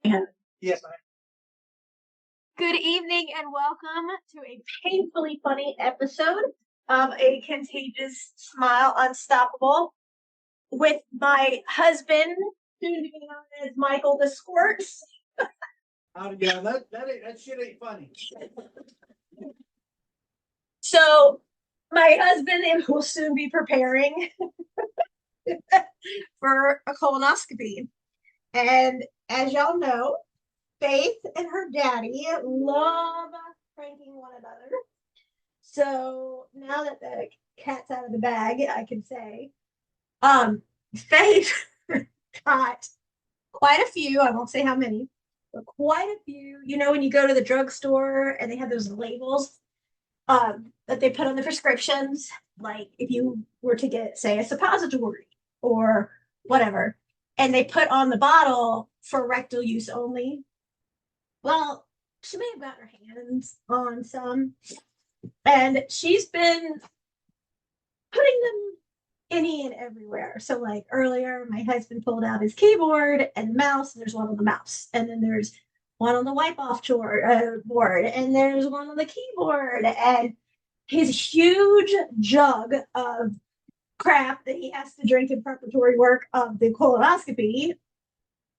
Yes. Good evening and welcome to a painfully funny episode of A Contagious Smile Unstoppable with my husband, soon to be known as Michael the Squirts. Yeah, that shit ain't funny. So, my husband will soon be preparing for a colonoscopy. And as y'all know, Faith and her daddy love pranking one another. So now that the cat's out of the bag, I can say, Faith got quite a few. I won't say how many, but quite a few. You know, when you go to the drugstore and they have those labels that they put on the prescriptions, like if you were to get, say, a suppository or whatever, and they put on the bottle for rectal use only. Well, she may have got her hands on some, and she's been putting them any and everywhere. So, like earlier, my husband pulled out his keyboard and mouse, and there's one on the mouse, and then there's one on the wipe off board, and there's one on the keyboard, and his huge jug of crap that he has to drink in preparatory work of the colonoscopy.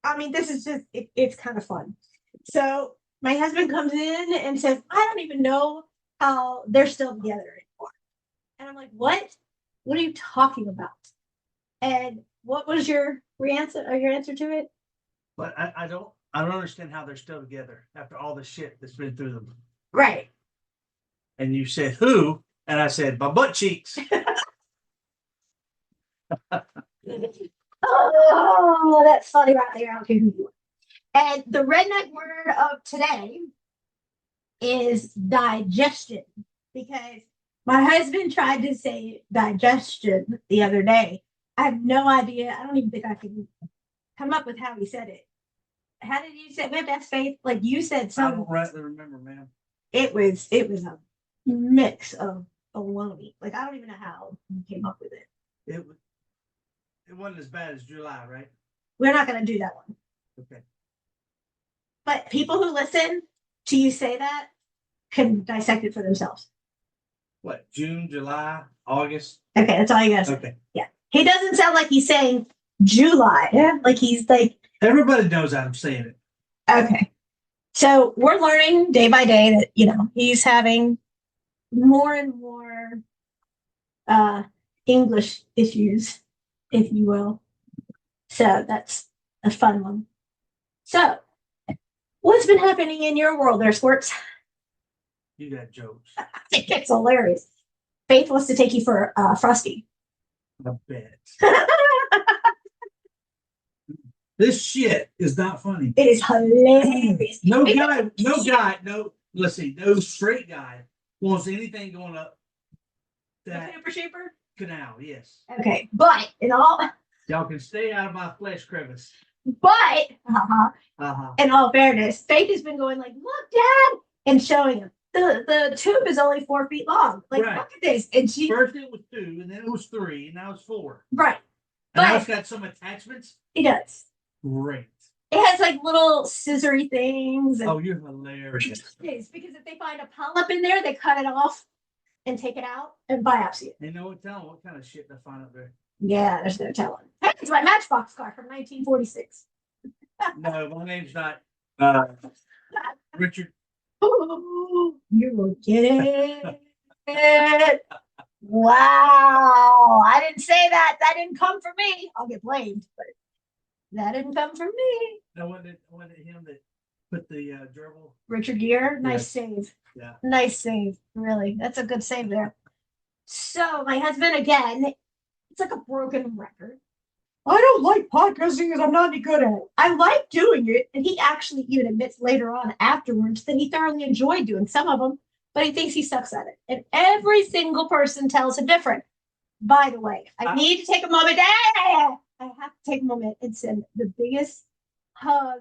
I mean, this is just, it's kind of fun. So my husband comes in and says, I don't even know how they're still together anymore. And I'm like, what? What are you talking about? And what was your answer to it? But I don't understand how they're still together after all the shit that's been through them. Right. And you said who? And I said my butt cheeks. Oh, that's funny right there. I don't care who you are. And the redneck word of today is digestion, because my husband tried to say digestion the other day. I have no idea. I don't even think I can come up with how he said it. How did you say? We have to ask Faith. Like you said something. I don't rightly remember, man. It was a mix of baloney. Like I don't even know how you came up with it. It wasn't as bad as July, right? We're not going to do that one. Okay. But people who listen to you say that can dissect it for themselves. What? June, July, August? Okay, that's all you guys. Okay. Yeah. He doesn't sound like he's saying July. Yeah. Like he's like. Everybody knows I'm saying it. Okay. So we're learning day by day that, he's having more and more English issues, if you will. So that's a fun one. So, what's been happening in your world there, Squirts? You got jokes. I think it's hilarious. Faith wants to take you for Frosty. I bet. This shit is not funny. It is hilarious. No straight guy wants anything going up that canal, yes. Okay, but y'all can stay out of my flesh crevice. But in all fairness, Faith has been going like, look, Dad, and showing him. The tube is only 4 feet long. Like, right. Look at this. And first it was 2, and then it was 3, and now it's 4. Right. And now it's got some attachments. It does. Great. It has like little scissory things. Oh, you're hilarious. It is, because if they find a polyp in there, they cut it off and take it out and biopsy it. You know what? Tell them what kind of shit they find up there. Yeah, there's no telling. It's my Matchbox car from 1946. No, my name's not Richard. Oh, you will get it. Wow. I didn't say that. That didn't come from me. I'll get blamed, but that didn't come from me. No, wasn't it him that put the gerbil? Richard Gere? Nice save. Yeah. Nice save. Really. That's a good save there. So my husband, again, it's like a broken record. I don't like podcasting because I'm not any good at it. I like doing it. And he actually even admits later on afterwards that he thoroughly enjoyed doing some of them, but he thinks he sucks at it. And every single person tells him different. By the way, I need to take a moment. I have to take a moment and send the biggest hug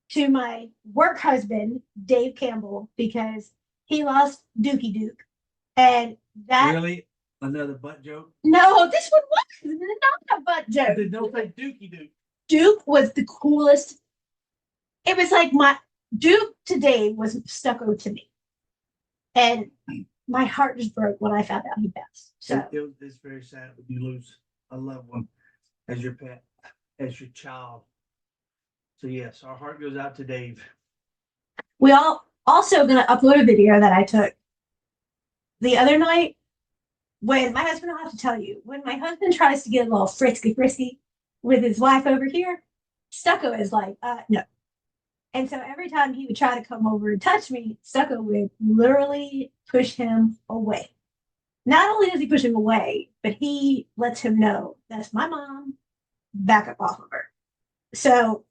to my work husband, Dave Campbell, because he lost Dookie Dook. And that. Really? Another butt joke? No, this one was not a butt joke. They don't say Dookie Dook. Duke was the coolest it was like my Duke to Dave was Stucco to me. And my heart just broke when I found out he passed. So it's very sad when you lose a loved one as your pet, as your child. So yes, our heart goes out to Dave. we all also gonna upload a video that I took the other night when my husband, I'll have to tell you, when my husband tries to get a little frisky with his wife over here, Stucco is like, no. And so every time he would try to come over and touch me, Stucco would literally push him away. Not only does he push him away, but he lets him know that's my mom, back up off of her. So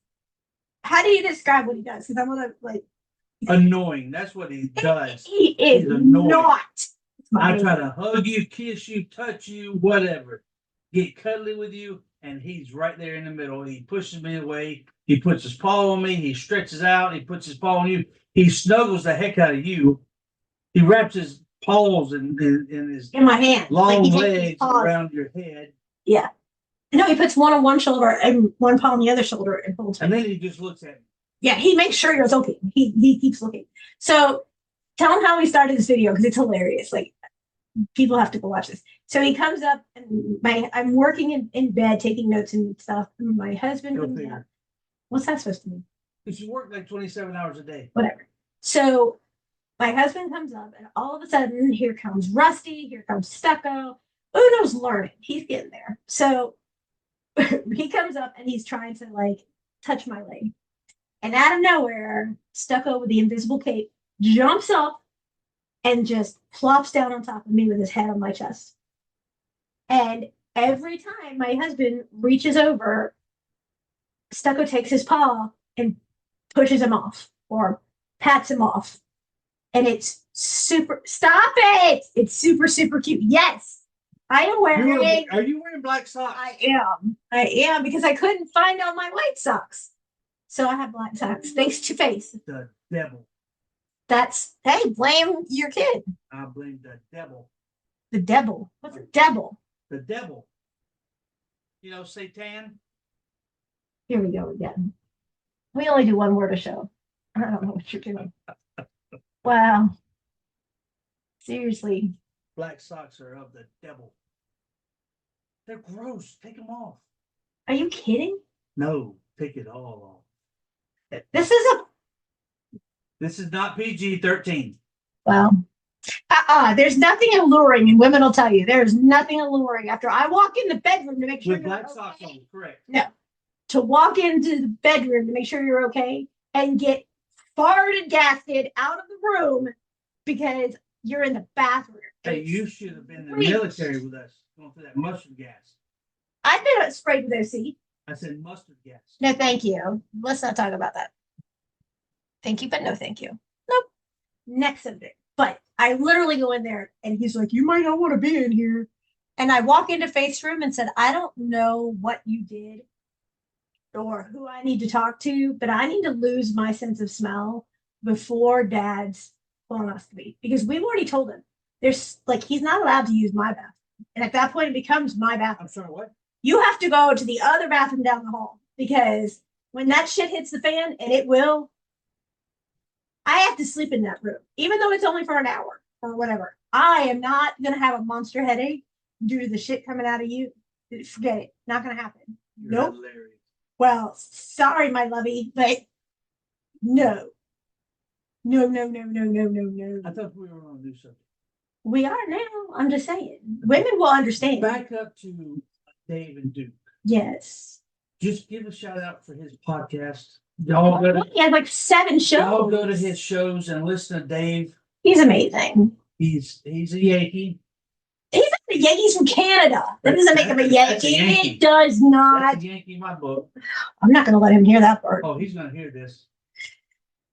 how do you describe what he does? Because I'm gonna like annoying. That's what he does. He is not. I try to hug you, kiss you, touch you, whatever. Get cuddly with you, and he's right there in the middle. He pushes me away. He puts his paw on me. He stretches out. He puts his paw on you. He snuggles the heck out of you. He wraps his paws in my hand, long legs around your head. Yeah. No, he puts one on one shoulder and one paw on the other shoulder and holds. And then he just looks at me. Yeah, he makes sure you're okay. He keeps looking. So tell him how we started this video because it's hilarious. Like people have to go watch this. So he comes up and I'm working in bed taking notes and stuff. And my husband comes up. What's that supposed to mean? Because you work like 27 hours a day. Whatever. So my husband comes up and all of a sudden here comes Rusty, here comes Stucco. Uno's learning. He's getting there. So he comes up and he's trying to like touch my leg. And out of nowhere, Stucco with the invisible cape jumps up and just plops down on top of me with his head on my chest. And every time my husband reaches over, Stucco takes his paw and pushes him off or pats him off. And it's super, stop it! It's super, super cute. Yes, I am wearing. Are you wearing black socks? I am because I couldn't find all my white socks. So I have black socks, thanks to Face. The devil. Hey, blame your kid. I blame the devil. The devil. What's a devil? The devil. You know, Satan. Here we go again. We only do one word a show. I don't know what you're doing. Wow. Seriously. Black socks are of the devil. They're gross. Take them off. Are you kidding? No, take it all off. This is not PG-13. Well, there's nothing alluring, and women will tell you there's nothing alluring after I walk in the bedroom to make sure with black socks on, correct? No, to walk into the bedroom to make sure you're okay and get farted gasted out of the room because you're in the bathroom. Hey, you should have been in the military with us going through that mustard gas. I've been sprayed with OC. I said mustard gas. No, thank you. Let's not talk about that. Thank you, but no thank you. Nope. Next subject. But I literally go in there and he's like, you might not want to be in here. And I walk into Faith's room and said, I don't know what you did or who I need to talk to, but I need to lose my sense of smell before Dad's colonoscopy. Because we've already told him there's like he's not allowed to use my bathroom. And at that point it becomes my bathroom. I'm sorry, what? You have to go to the other bathroom down the hall because when that shit hits the fan, and it will, I have to sleep in that room, even though it's only for an hour or whatever. I am not going to have a monster headache due to the shit coming out of you. Forget it. Not going to happen. You're nope. Hilarious. Well, sorry, my lovey, but no. No. I thought we were on a new subject. We are now. I'm just saying. Women will understand. Back up to Dave and Duke. Yes. Just give a shout out for his podcast. Y'all go to, he has like 7 shows. Y'all go to his shows and listen to Dave. He's amazing. He's a Yankee. He's not a Yankees from Canada. That doesn't make him a Yankee. It does not. That's a Yankee in my book. I'm not going to let him hear that part. Oh, he's going to hear this.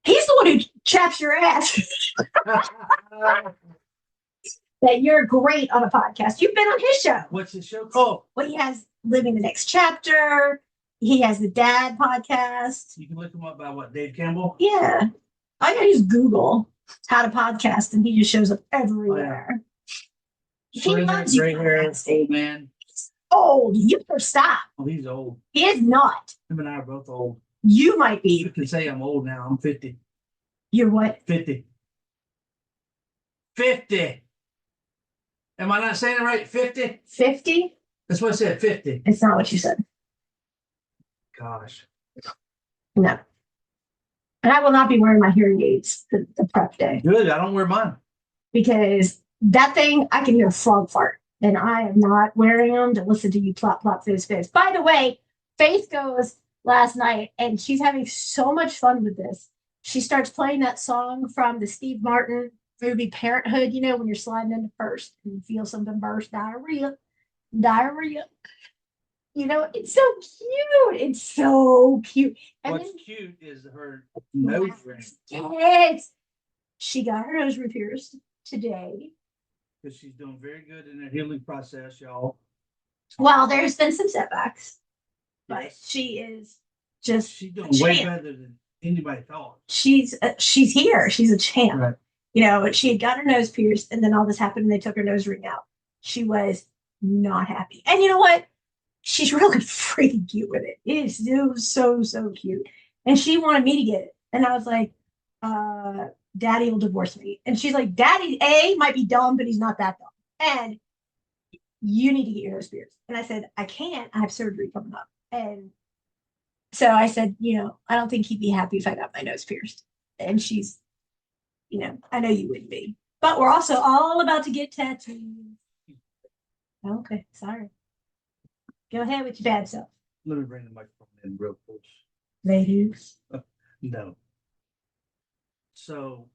He's the one who chaps your ass. That you're great on a podcast. You've been on his show. What's his show called? Well, he has Living the Next Chapter. He has the Dad podcast. You can look him up by what, Dave Campbell? Yeah. All you gotta use Google how to podcast, and he just shows up everywhere. Oh, yeah. He loves you. Gray hair, old man. He's old. You better stop. Oh, he's old. He is not. Him and I are both old. You might be. You can say I'm old now. I'm 50. You're what? 50. 50. Am I not saying it right? 50? 50? That's what I said, 50. It's not what you said. Gosh. No. And I will not be wearing my hearing aids the prep day. Good. I don't wear mine. Because that thing, I can hear a frog fart. And I am not wearing them to listen to you plop, plop, fizz, fizz. By the way, Faith goes last night and she's having so much fun with this. She starts playing that song from the Steve Martin movie Parenthood, you know, when you're sliding into first and you feel something burst, diarrhea. You know, it's so cute. It's so cute. And What's cute is her nose ring. Yes. She got her nose pierced today. Because she's doing very good in her healing process, y'all. Well, there's been some setbacks, but Yes. she is just She's doing way better than anybody thought. She's here. She's a champ. Right. You know, she had got her nose pierced, and then all this happened, and they took her nose ring out. She was not happy. And you know what? She's really freaking cute with it. It was so cute. And she wanted me to get it. And I was like, Daddy will divorce me. And she's like, Daddy, A, might be dumb, but he's not that dumb. And you need to get your nose pierced. And I said, I can't. I have surgery coming up. And so I said, you know, I don't think he'd be happy if I got my nose pierced. And she's, you know, I know you wouldn't be. But we're also all about to get tattoos. Okay, sorry. Go ahead with your bad self. Let me bring the microphone in real close. Ladies. No. So,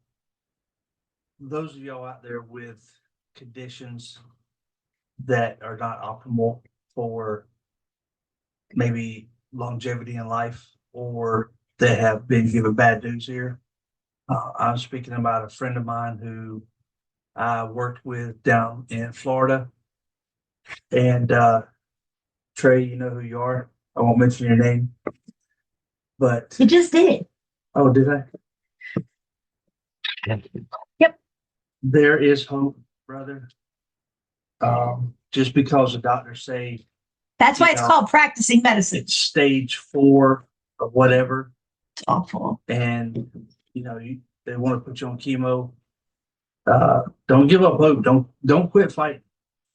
those of y'all out there with conditions that are not optimal for maybe longevity in life, or that have been given bad news here, I'm speaking about a friend of mine who I worked with down in Florida. And Trey, you know who you are. I won't mention your name, but You just did. oh, did I? Yep. There is hope, brother. Just because the doctors say That's why it's called practicing medicine. it's stage 4 or whatever, It's awful. and you know they want to put you on chemo. Don't give up hope. Don't quit fighting.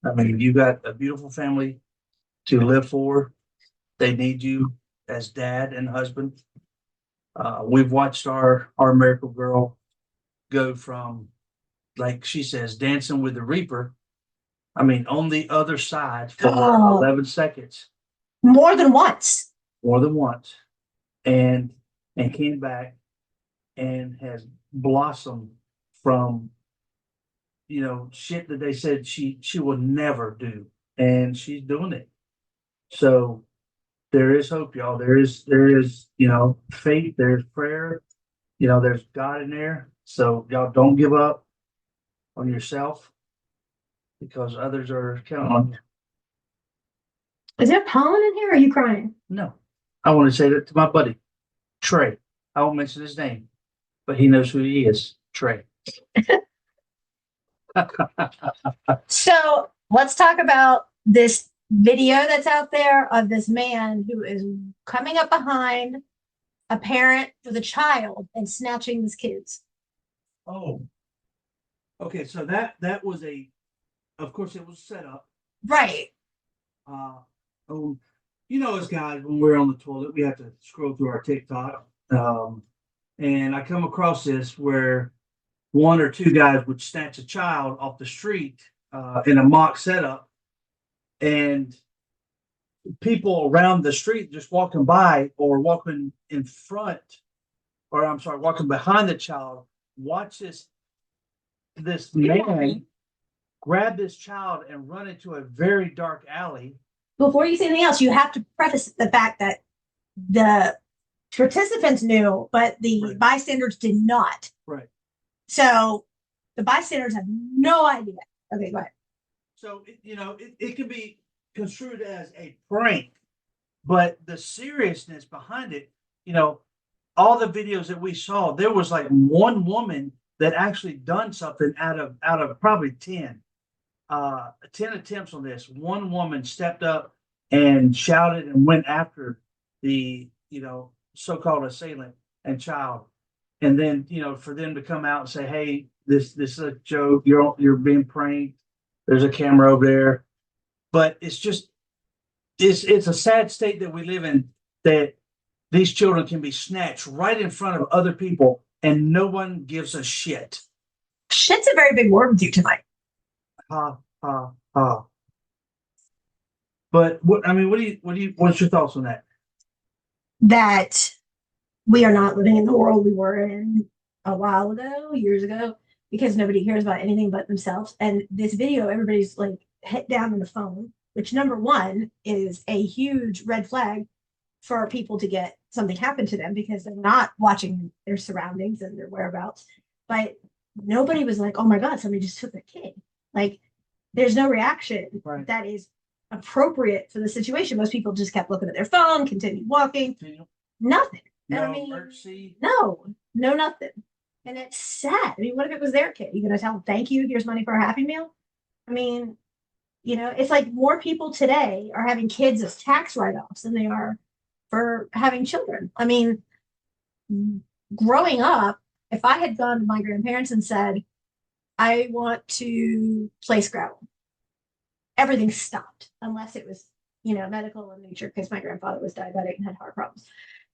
I mean, you got a beautiful family to live for. They need you as dad and husband. We've watched our miracle girl go from, like she says, dancing with the Reaper. I mean, on the other side for 11 seconds. More than once. More than once. And came back and has blossomed from, you know, shit that they said she would never do. And she's doing it. So there is hope, y'all. There is, you know, faith, there's prayer, you know, there's God in there. So y'all don't give up on yourself, because others are counting on you. Is there pollen in here or are you crying? No. I want to say that to my buddy, Trey. I won't mention his name, but he knows who he is. Trey. So let's talk about this video that's out there of this man who is coming up behind a parent with a child and snatching his kids. Oh. Okay, so that was of course it was set up. Right. Oh, you know, as guys, when we're on the toilet, we have to scroll through our TikTok. And I come across this where one or two guys would snatch a child off the street in a mock setup, and people around the street just walking by or walking in front, or I'm sorry, walking behind the child, watch this man grab this child and run into a very dark alley. Before you say anything else, you have to preface the fact that the participants knew, but the bystanders did not. Right. So the bystanders have no idea. Okay, go ahead. So, it can be construed as a prank, but the seriousness behind it, all the videos that we saw, there was like one woman that actually done something out of probably 10 attempts on this. One woman stepped up and shouted and went after the so-called assailant and child. And then, for them to come out and say, hey, this is a joke, you're being pranked, there's a camera over there. But it's just, it's a sad state that we live in, that these children can be snatched right in front of other people and no one gives a shit. Shit's a very big word with you tonight. Ha, ha, ha. But what's your thoughts on that? That we are not living in the world we were in a while ago, years ago, because nobody cares about anything but themselves. And this video, everybody's like head down on the phone, which number one is a huge red flag for people to get something happen to them because they're not watching their surroundings and their whereabouts. But nobody was like, oh my God, somebody just took a kid. Like, there's no reaction that is appropriate for the situation. Most people just kept looking at their phone, continued walking, nothing. No mercy. No, nothing. And it's sad. I mean, what if it was their kid? You gonna tell them, thank you, here's money for a Happy Meal? I mean, it's like more people today are having kids as tax write-offs than they are for having children. I mean, growing up, if I had gone to my grandparents and said, I want to play Scrabble, everything stopped unless it was, medical in nature, because my grandfather was diabetic and had heart problems.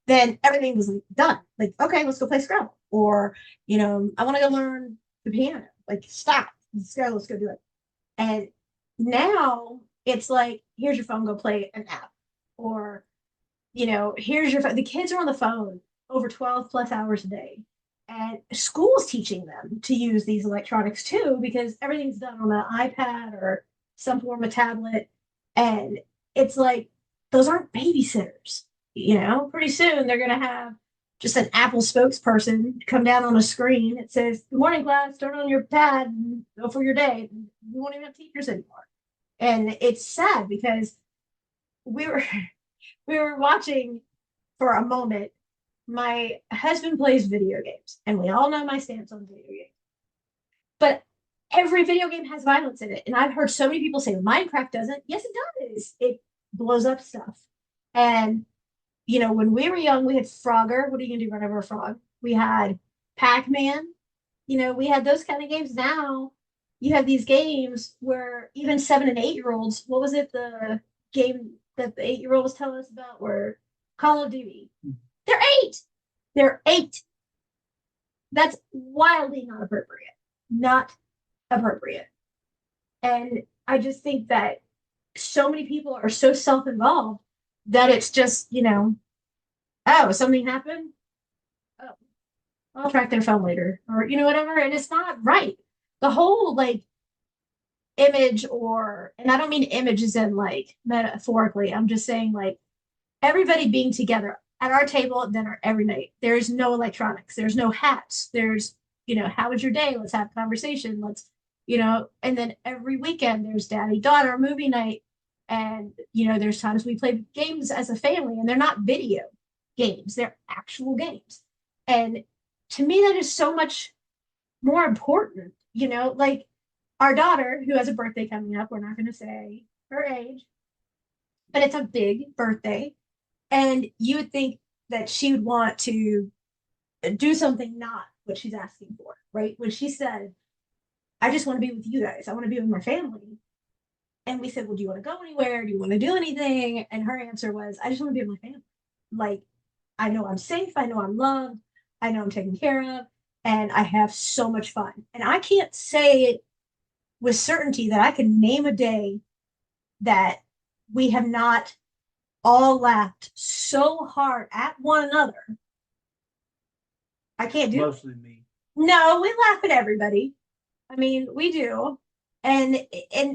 Then everything was done. Like, okay, let's go play Scrabble. Or, I want to go learn the piano. Like, stop. Let's go do it. And now it's like, here's your phone, go play an app. Or, here's your phone. The kids are on the phone over 12 plus hours a day. And school's teaching them to use these electronics too, because everything's done on an iPad or some form of tablet. And it's like, those aren't babysitters. Pretty soon they're going to have just an Apple spokesperson come down on a screen. It says, good morning, class, turn on your pad and go for your day. We won't even have teachers anymore. And it's sad because we were watching for a moment. My husband plays video games, and we all know my stance on video games. But every video game has violence in it. And I've heard so many people say Minecraft doesn't. Yes, it does. It blows up stuff. And when we were young, we had Frogger. What are you going to do, run over a frog? We had Pac-Man. We had those kind of games. Now you have these games where even 7 and 8-year-olds, what was it, the game that the 8-year-old was telling us about, where Call of Duty. They're 8. They're 8. That's wildly not appropriate. Not appropriate. And I just think that so many people are so self-involved that it's just, oh, something happened? Oh, I'll track their phone later. Or, whatever. And it's not right. The whole, image and I don't mean image as in, metaphorically. I'm just saying, everybody being together at our table at dinner every night. There's no electronics. There's no hats. There's, how was your day? Let's have a conversation. Let's, and then every weekend there's daddy-daughter movie night. And, there's times we play games as a family, and they're not video games. They're actual games. And to me, that is so much more important, our daughter, who has a birthday coming up, we're not going to say her age, but it's a big birthday. And you would think that she would want to do something not what she's asking for, right? When she said, I just want to be with you guys. I want to be with my family. And we said, well, do you want to go anywhere? Do you want to do anything? And her answer was, I just want to be with my family. I know I'm safe. I know I'm loved. I know I'm taken care of. And I have so much fun. And I can't say it with certainty that I can name a day that we have not all laughed so hard at one another. I can't do Mostly me. No, we laugh at everybody. I mean, we do. And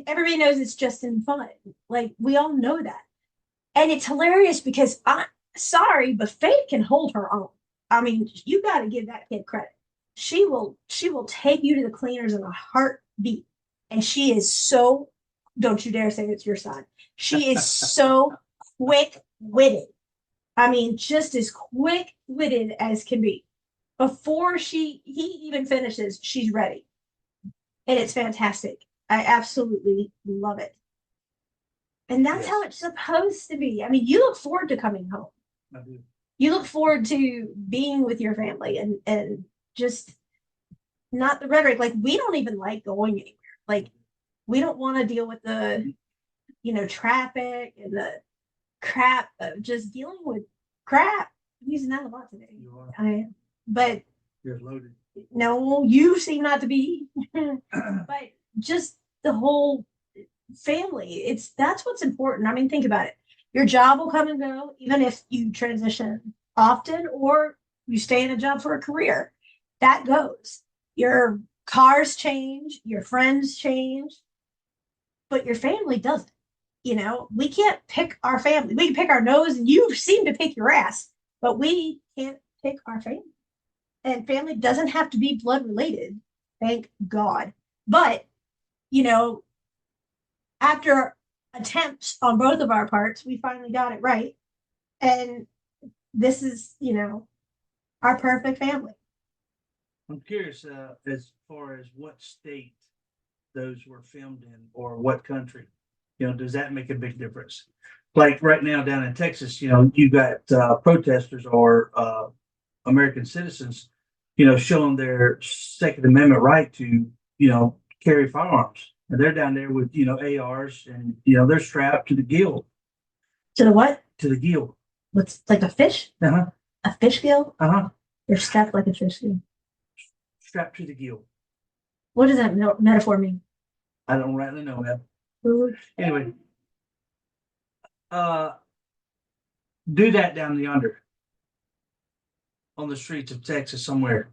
everybody knows it's just in fun. We all know that. And it's hilarious because I'm sorry, but Faith can hold her own. I mean, you got to give that kid credit. She will take you to the cleaners in a heartbeat. And she is so, don't you dare say it's your son. She is so quick-witted. I mean, just as quick-witted as can be. Before he even finishes, she's ready. And it's fantastic. I absolutely love it. And that's how it's supposed to be. I mean, you look forward to coming home. I do. you look forward to being with your family and just not the rhetoric. Like we don't even like going anywhere. Like we don't want to deal with the, traffic and the crap of just dealing with crap. I'm using that a lot today. You are. I am. But You're loaded. no, you seem not to be. But just the whole family. That's what's important. I mean, think about it. Your job will come and go, even if you transition often or you stay in a job for a career. That goes. Your cars change, your friends change, but your family doesn't. We can't pick our family. We can pick our nose, and you seem to pick your ass, but we can't pick our family. And family doesn't have to be blood related, thank God. But, after attempts on both of our parts, we finally got it right. And this is, our perfect family. I'm curious as far as what state those were filmed in or what country. Does that make a big difference? Like right now down in Texas, you got protesters or American citizens, showing their Second Amendment right to, carry firearms. And they're down there with, ARs and, they're strapped to the gill. To the what? To the gill. What's like a fish? Uh-huh. A fish gill? Uh-huh. They're strapped like a fish gill. Strapped to the gill. What does that metaphor mean? I don't rightly know that. Anyway. Do that down yonder. On the streets of Texas somewhere.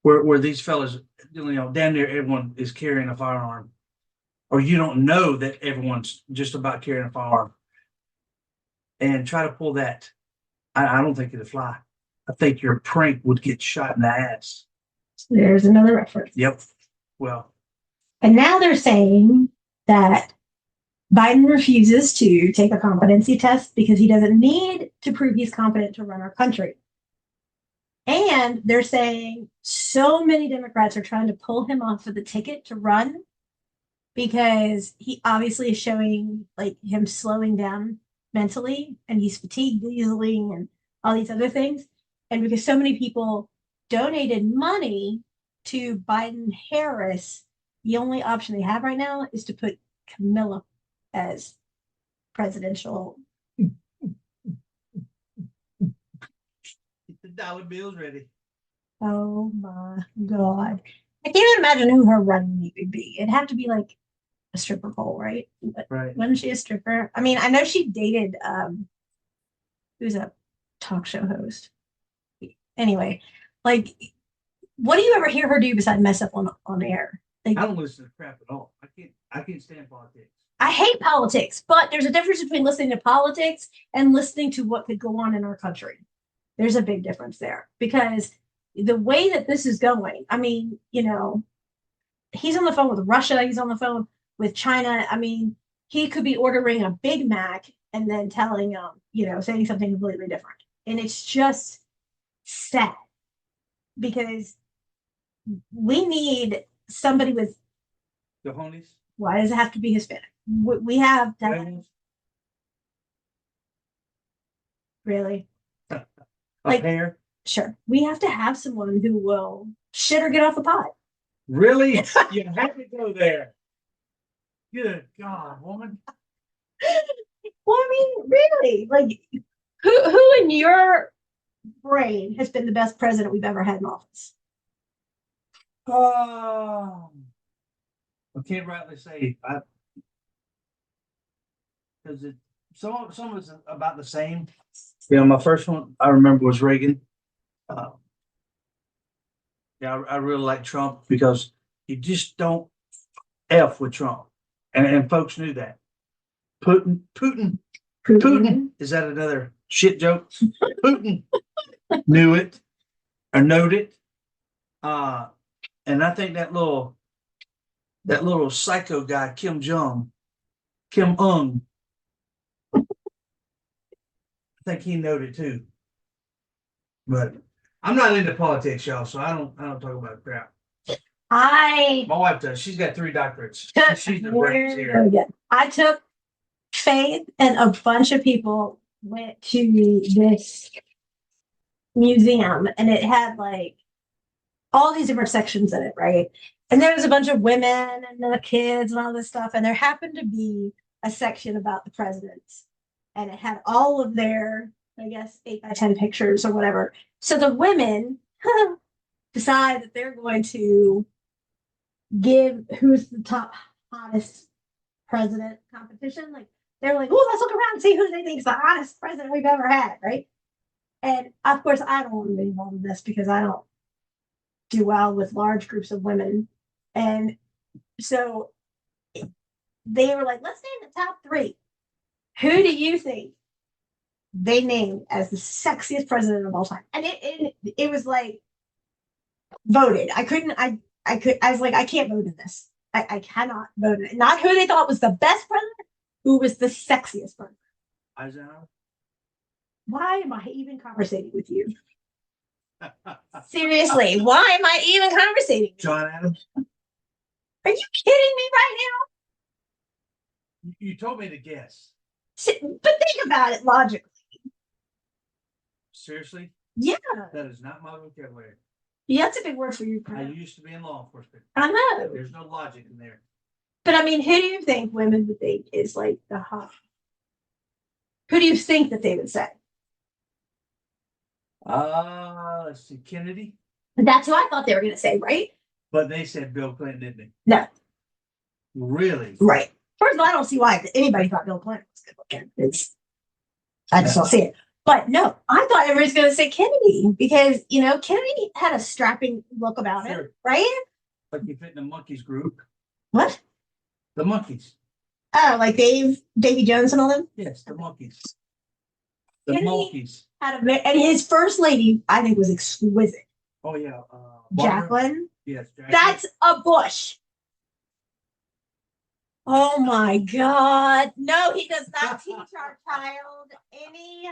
Where these fellas, down there everyone is carrying a firearm. Or you don't know that everyone's just about carrying a firearm. And try to pull that. I don't think it'd fly. I think your prank would get shot in the ass. There's another reference. Yep. Well. And now they're saying that Biden refuses to take a competency test because he doesn't need to prove he's competent to run our country. And they're saying so many Democrats are trying to pull him off of the ticket to run because he obviously is showing like him slowing down mentally and he's fatigued easily and all these other things. And because so many people donated money to Biden Harris, the only option they have right now is to put Camilla as presidential. Get the dollar bills ready. Oh my God. I can't even imagine who her running mate would be. It'd have to be like a stripper pole, right? But right. Wasn't she a stripper? I mean, I know she dated who's a talk show host. Anyway, like what do you ever hear her do besides mess up on air? Like, I don't listen to crap at all. I can't stand politics. I hate politics, but there's a difference between listening to politics and listening to what could go on in our country. There's a big difference there because the way that this is going, I mean, he's on the phone with Russia, he's on the phone with China. I mean, he could be ordering a Big Mac and then telling them, saying something completely different. And it's just sad because we need somebody with cojones. Why does it have to be Hispanic? We have that. Really? Like hair? Sure. We have to have someone who will shit or get off the pot. Really? You have to go there. Good God, woman. Well, I mean, really, like, who in your brain has been the best president we've ever had in office? Oh, I can't rightly say. Because some of it's about the same. My first one I remember was Reagan. I really like Trump because you just don't F with Trump, and folks knew that. Putin. Is that another shit joke? Putin knew it or knowed it, and I think that little psycho guy Kim Jong, I think he knowed it too. But I'm not into politics, y'all, so I don't talk about crap. My wife does. She's got 3 doctorates. She's the brains here. I took Faith and a bunch of people went to this museum, and it had like all these different sections in it, right? And there was a bunch of women and the kids and all this stuff. And there happened to be a section about the presidents. And it had all of their, I guess, 8x10 pictures or whatever. So the women decide that they're going to give who's the top hottest president competition. Like they're like, oh, let's look around and see who they think is the hottest president we've ever had, right? And of course, I don't want to be involved in this because I don't do well with large groups of women. And so they were like, let's name the top 3. Who do you think they named as the sexiest president of all time? And it was like voted. I was like, I can't vote in this. I cannot vote in it. Not who they thought was the best president, who was the sexiest president. Eisenhower? Why am I even conversating with you? Seriously, why am I even conversating? John Adams? Are you kidding me right now? You told me to guess. But think about it logically. Seriously? Yeah. That is not my vocabulary. Yeah, that's a big word for you. I used to be in law enforcement. I know. There's no logic in there. But I mean, who do you think women would think is like the hot? Who do you think that they would say? Let's see, Kennedy. That's who I thought they were going to say, right? But they said Bill Clinton, didn't they? No. Really? Right. First of all, I don't see why anybody thought Bill Clinton was good looking. I just don't see it. But no, I thought everybody's going to say Kennedy because, you know, Kennedy had a strapping look about him, right? Like you fit in the monkeys group. What? The monkeys. Oh, like Davy Jones and all them? Yes, the monkeys. The Kennedy monkeys. and his first lady, I think, was exquisite. Oh, yeah. Jacqueline. Yes, Jacqueline. That's a bush. Oh my God. No, he does not teach our child any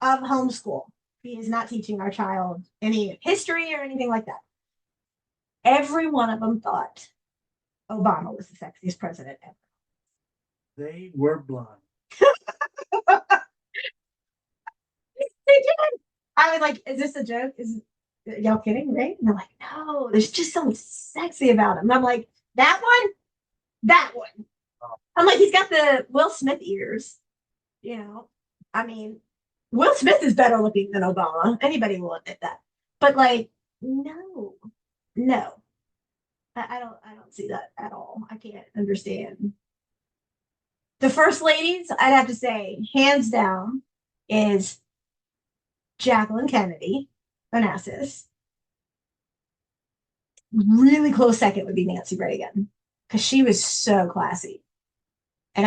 of homeschool. He is not teaching our child any history or anything like that. Every one of them thought Obama was the sexiest president ever. They were blind. They did. I was like, is this a joke? Is y'all kidding, right? And they're like, no, there's just something sexy about him. And I'm like, that one? That one. I'm like, he's got the Will Smith ears. You know, I mean, Will Smith is better looking than Obama. Anybody will admit that. But like, no. I don't see that at all. I can't understand. The first ladies, I'd have to say, hands down, is Jacqueline Kennedy Onassis. Really close second would be Nancy Reagan because she was so classy. And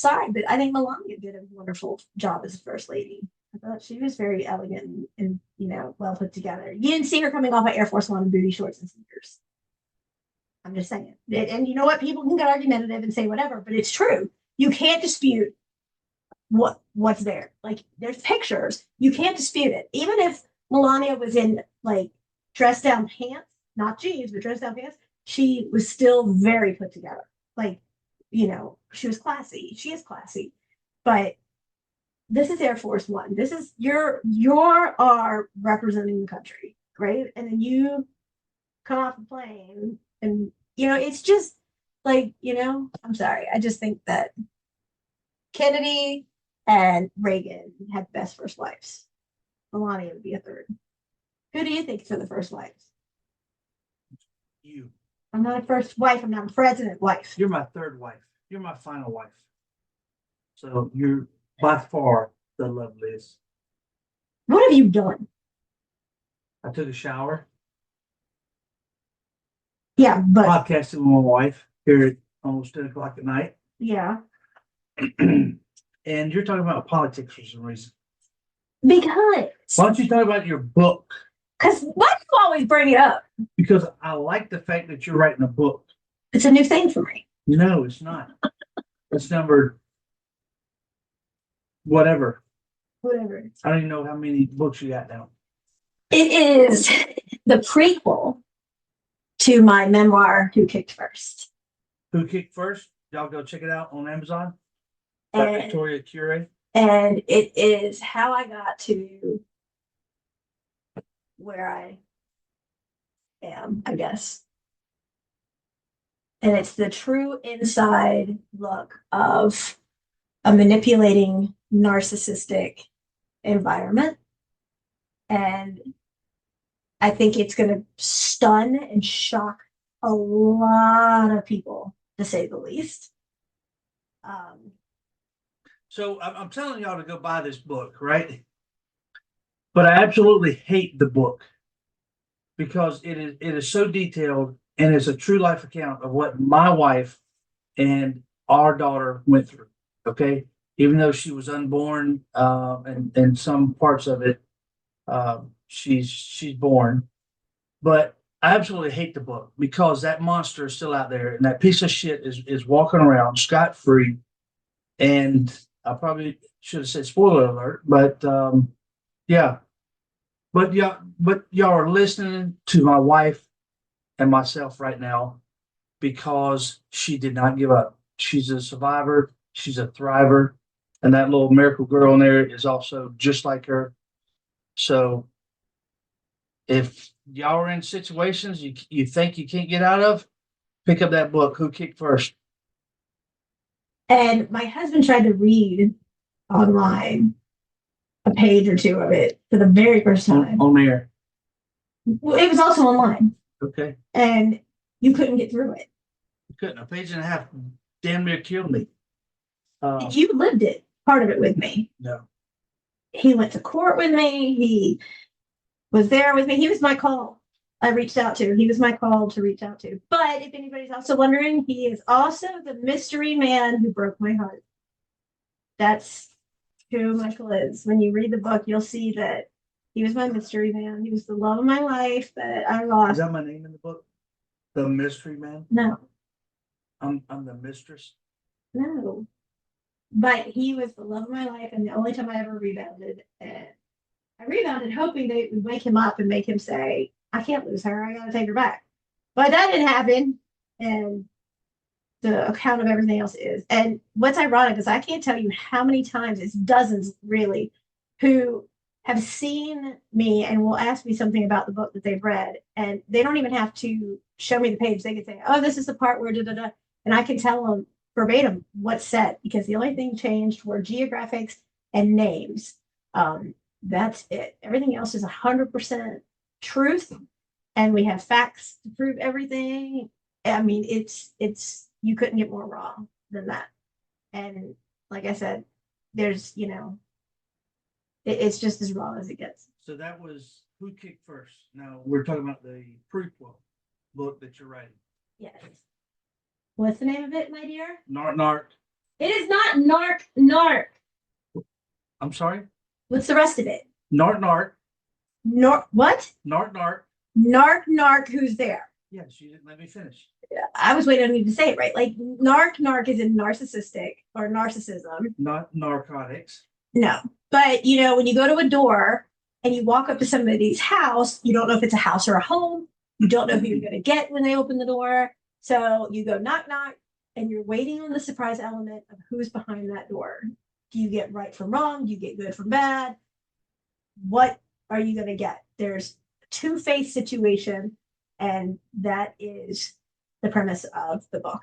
but I think Melania did a wonderful job as first lady. I thought she was very elegant and you know, well put together. You didn't see her coming off of Air Force One booty shorts and sneakers. I'm just saying. And you know what? People can get argumentative and say whatever, but it's true. You can't dispute what's there. Like there's pictures. You can't dispute it. Even if Melania was in like dress down pants, not jeans, but dress down pants, she was still very put together. Like, you know, she was classy. She is classy. But this is Air Force One. This is you're representing the country, right? And then you come off the plane and you know, it's just like, you know, I'm sorry. I just think that Kennedy and Reagan had the best first wives. Melania would be a third. Who do you think for the first wives? You. I'm not a first wife. I'm not a president wife. You're my third wife. You're my final wife. So you're by far the loveliest. What have you done? I took a shower. Yeah, but Podcasted with my wife here at almost 10 o'clock at night. Yeah. And you're talking about politics for some reason. Because. Why don't you talk about your book? Because why do you always bring it up? Because I like the fact that you're writing a book. It's a new thing for me. No, it's not. It's numbered whatever. Whatever. I don't even know how many books you got now. It is the prequel to my memoir, Who Kicked First. Who Kicked First? Y'all go check it out on Amazon. By Victoria Cure. And it is how I got to where I am, I guess. And it's the true inside look of a manipulating, narcissistic environment. And I think it's going to stun and shock a lot of people, to say the least. So I'm telling y'all to go buy this book, right? But I absolutely hate the book because it is so detailed and it's a true life account of what my wife and our daughter went through. Okay, even though she was unborn, and some parts of it, she's born, but I absolutely hate the book because that monster is still out there and that piece of shit is walking around scot free. And I probably should have said spoiler alert, but yeah. But y'all are listening to my wife and myself right now because she did not give up. She's a survivor, she's a thriver, and that little miracle girl in there is also just like her. So if y'all are in situations you think you can't get out of, pick up that book, Who Kicked First. And my husband tried to read online a page or two of it for the very first time. On air. Well, it was also online. Okay. And you couldn't get through it. You couldn't. A page and a half damn near killed me. You lived it, part of it with me. No. He went to court with me. He was there with me. He was my call. I reached out to. He was my call to reach out to. But if anybody's also wondering, he is also the mystery man who broke my heart. That's who Michael is. When you read the book, you'll see that he was my mystery man. He was the love of my life that I lost. Is that my name in the book? The Mystery Man? No. I'm the mistress. No. But he was the love of my life and the only time I ever rebounded. And I rebounded hoping that it would wake him up and make him say, I can't lose her. I got to take her back. But that didn't happen. And the account of everything else is. And what's ironic is I can't tell you how many times, it's dozens really, who have seen me and will ask me something about the book that they've read. And they don't even have to show me the page. They can say, oh, this is the part where da da da. And I can tell them verbatim what's said because the only thing changed were geographics and names. That's it. Everything else is 100% truth. And we have facts to prove everything. I mean, it's you couldn't get more wrong than that. And like I said, there's, it's just as raw as it gets. So that was Who Kicked First. Now we're talking about the prequel book that you're writing. Yes. What's the name of it, my dear? Narc. It is not Narc. I'm sorry? What's the rest of it? Narc. What? Narc. Who's there? Yes, you didn't let me finish. I was waiting on you to say it right. Like narc is in narcissistic or narcissism. Not narcotics. No. But when you go to a door and you walk up to somebody's house, you don't know if it's a house or a home. You don't know who you're going to get when they open the door. So you go knock, knock, and you're waiting on the surprise element of who's behind that door. Do you get right from wrong? Do you get good from bad? What are you going to get? There's a two-faced situation, and that is the premise of the book.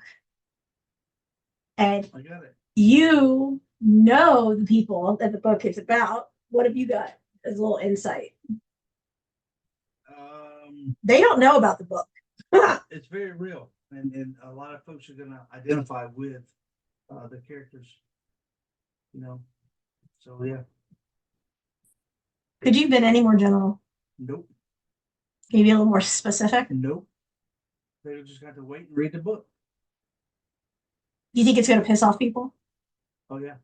And I got it. You know the people that the book is about. What have you got as a little insight? They don't know about the book. It's very real, and a lot of folks are going to identify with the characters. So yeah. Could you have been any more general? Nope. Can you be a little more specific? Nope. They just got to wait and read the book. Do you think it's going to piss off people? Oh yeah.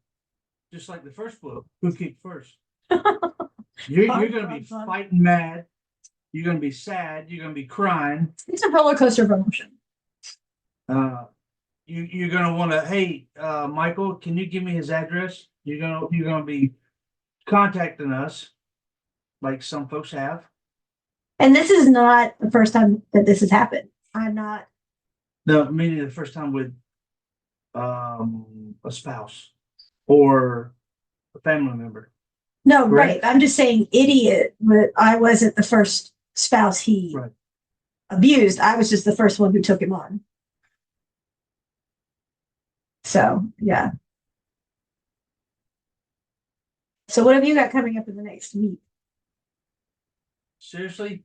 Just like the first book, Who Kicked First. You're going to be fighting mad. You're going to be sad. You're going to be crying. It's a roller coaster of emotion. You're going to want to, hey, Michael, can you give me his address? You're going to be contacting us like some folks have. And this is not the first time that this has happened. I'm not. No, meaning the first time with a spouse or a family member. No, Correct? right. I'm just saying idiot, but I wasn't the first spouse he Right. abused. I was just the first one who took him on. So, yeah. So, what have you got coming up in the next week? Seriously?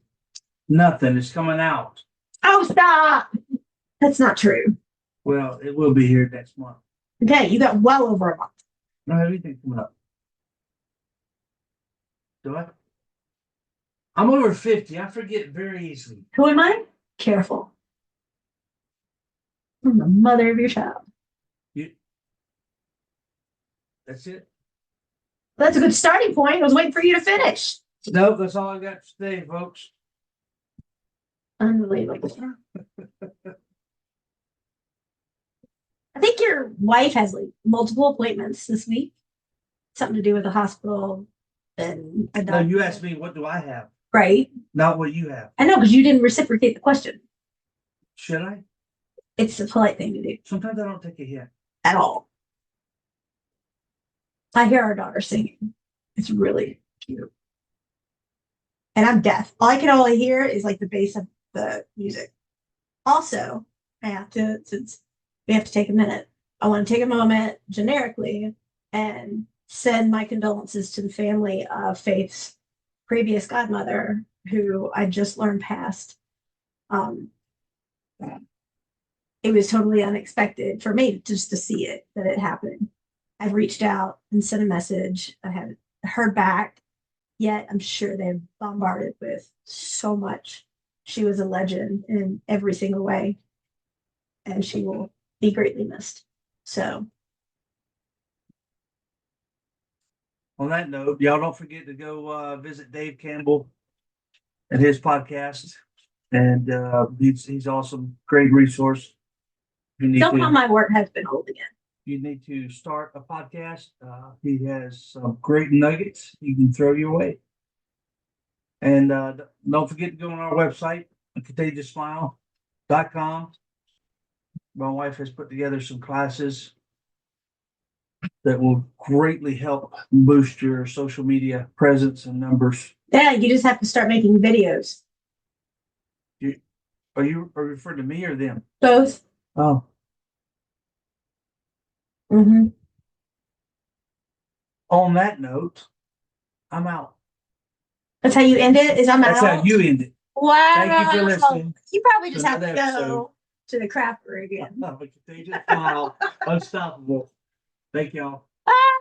Nothing is coming out. Oh, stop! That's not true. Well, it will be here next month. Okay, you got well over a month. I don't have anything coming up. Do I? I'm over 50. I forget very easily. Who am I? Careful. I'm the mother of your child. That's it. That's a good starting point. I was waiting for you to finish. Nope, that's all I got today, folks. Unbelievable. I think your wife has like multiple appointments this week. Something to do with the hospital and a No, doctor. you asked me what do I have, Right. not what you have. I know, because you didn't reciprocate the question. Should I? It's a polite thing to do Sometimes I don't take a hint. at all. I hear our daughter singing. It's really cute. And I'm deaf. All I can only hear is like the bass of the music. Also, I have to, since we have to take a minute, I want to take a moment generically and send my condolences to the family of Faith's previous godmother, who I just learned passed. It was totally unexpected for me just to see it, that it happened. I've reached out and sent a message. I haven't heard back yet. I'm sure they've bombarded with so much. She was a legend in every single way, and she will be greatly missed. So, On that note, y'all don't forget to go visit Dave Campbell and his podcast. And he's awesome, great resource. somehow my work has been holding it. You need to start a podcast. He has some great nuggets you can throw your way. And don't forget to go on our website, contagiousmile.com. My wife has put together some classes that will greatly help boost your social media presence and numbers. Yeah, you just have to start making videos. Are you referring to me or them? Both. Oh. Mm-hmm. On that note, I'm out. That's how you end it? Is I'm That's out? how you end it. Wow. Thank you for listening. You probably just to have to another episode. go to the crapper again. Contagious smile, unstoppable. Thank y'all. Bye.